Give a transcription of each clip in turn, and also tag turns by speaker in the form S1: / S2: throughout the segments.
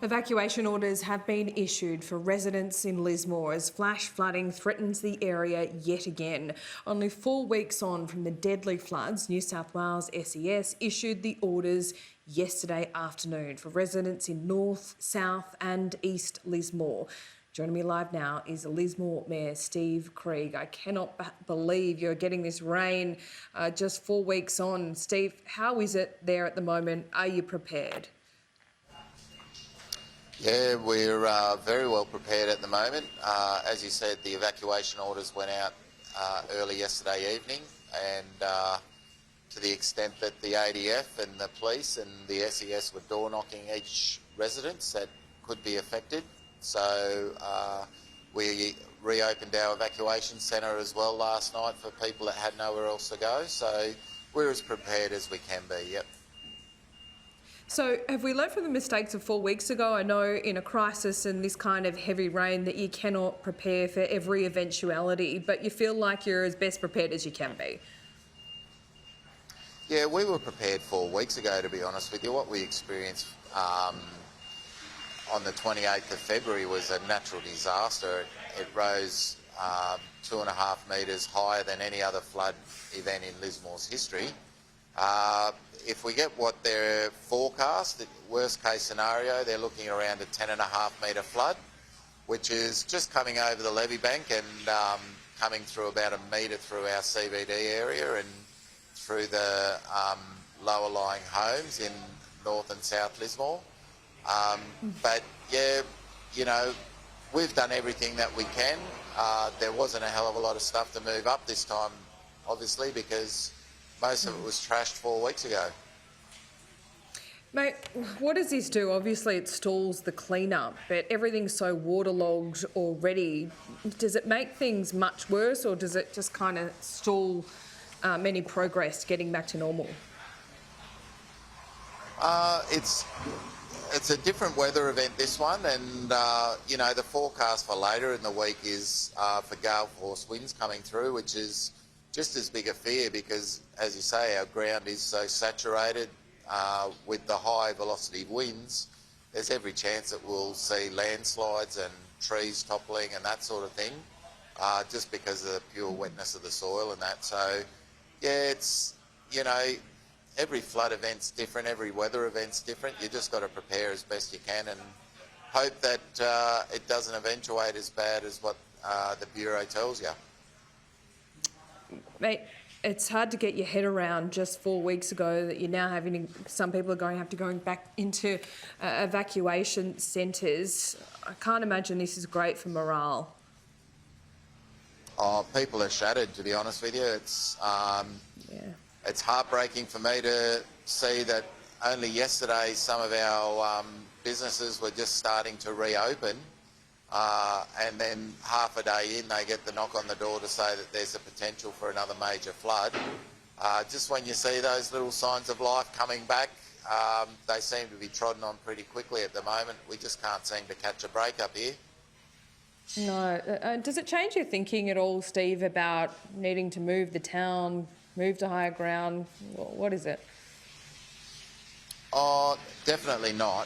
S1: Evacuation orders have been issued for residents in Lismore as flash flooding threatens the area yet again. Only 4 weeks on from the deadly floods, New South Wales SES issued the orders yesterday afternoon for residents in North, South and East Lismore. Joining me live now is Lismore Mayor Steve Krieg. I cannot believe you're getting this rain just 4 weeks on. Steve, how is it there at the moment? Are you prepared?
S2: Yeah, we're very well prepared at the moment. As you said, the evacuation orders went out early yesterday evening, and to the extent that the ADF and the police and the SES were door knocking each residence that could be affected. So we reopened our evacuation centre as well last night for people that had nowhere else to go. So we're as prepared as we can be, yep.
S1: So have we learned from the mistakes of 4 weeks ago? I know in a crisis and this kind of heavy rain that you cannot prepare for every eventuality, but you feel like you're as best prepared as you can be.
S2: Yeah, we were prepared 4 weeks ago, to be honest with you. What we experienced on the 28th of February was a natural disaster. It rose 2.5 metres higher than any other flood event in Lismore's history. If we get what they're forecast, the worst case scenario, they're looking around a 10.5 metre flood, which is just coming over the levee bank and coming through about a metre through our CBD area and through the lower lying homes in North and South Lismore. But yeah, you know, we've done everything that we can. There wasn't a hell of a lot of stuff to move up this time, obviously, because most of it was trashed 4 weeks ago.
S1: Mate, what does this do? Obviously it stalls the clean-up, but everything's so waterlogged already. Does it make things much worse, or does it just kind of stall any progress getting back to normal?
S2: It's a different weather event, this one, and you know, the forecast for later in the week is for gale force winds coming through, which is just as big a fear because, as you say, our ground is so saturated with the high velocity winds. There's every chance that we'll see landslides and trees toppling and that sort of thing, just because of the pure wetness of the soil and that. So yeah, it's, you know, every flood event's different, every weather event's different. You just got to prepare as best you can and hope that it doesn't eventuate as bad as what the Bureau tells you.
S1: Mate, it's hard to get your head around just 4 weeks ago that you're now having, some people are going to have to go back into evacuation centres. I can't imagine this is great for morale.
S2: Oh, people are shattered, to be honest with you. It's heartbreaking for me to see that only yesterday some of our businesses were just starting to reopen. And then half a day in, they get the knock on the door to say that there's a potential for another major flood. Just when you see those little signs of life coming back, they seem to be trodden on pretty quickly at the moment. We just can't seem to catch a break up here.
S1: No. Does it change your thinking at all, Steve, about needing to move the town, move to higher ground? What is it?
S2: Oh, definitely not.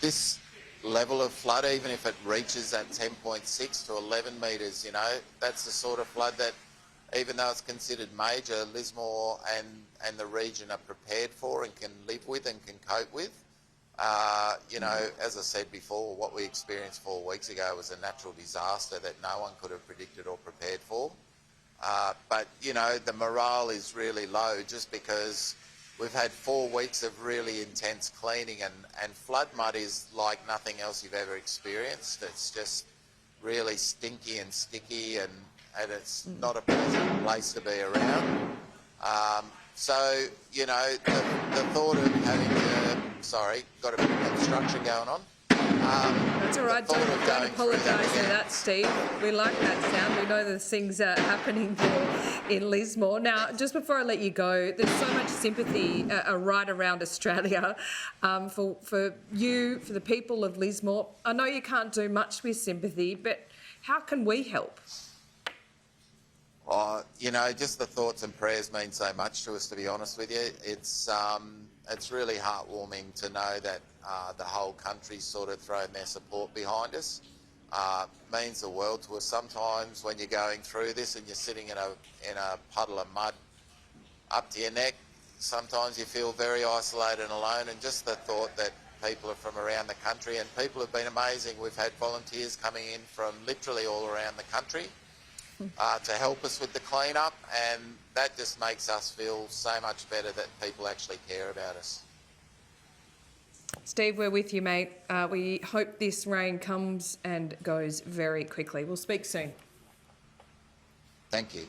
S2: This level of flood, even if it reaches that 10.6 to 11 metres, you know, that's the sort of flood that, even though it's considered major, Lismore and the region are prepared for and can live with and can cope with. You know, as I said before, what we experienced 4 weeks ago was a natural disaster that no one could have predicted or prepared for. But, you know, the morale is really low just because we've had 4 weeks of really intense cleaning, and flood mud is like nothing else you've ever experienced. It's just really stinky and sticky, and it's not a pleasant place to be around. So, you know, the thought of having to... Sorry, got a bit of construction going on.
S1: That's all right. Don't apologise for that, Steve. We like that sound. We know there's things happening there in Lismore. Now, just before I let you go, there's so much sympathy right around Australia for you, for the people of Lismore. I know you can't do much with sympathy, but how can we help?
S2: You know, just the thoughts and prayers mean so much to us, to be honest with you. It's really heartwarming to know that the whole country's sort of thrown their support behind us. Means the world to us. Sometimes when you're going through this and you're sitting in a puddle of mud up to your neck, sometimes you feel very isolated and alone, and just the thought that people are from around the country, and people have been amazing. We've had volunteers coming in from literally all around the country to help us with the clean-up, and that just makes us feel so much better that people actually care about us.
S1: Steve, we're with you, mate. We hope this rain comes and goes very quickly. We'll speak soon.
S2: Thank you.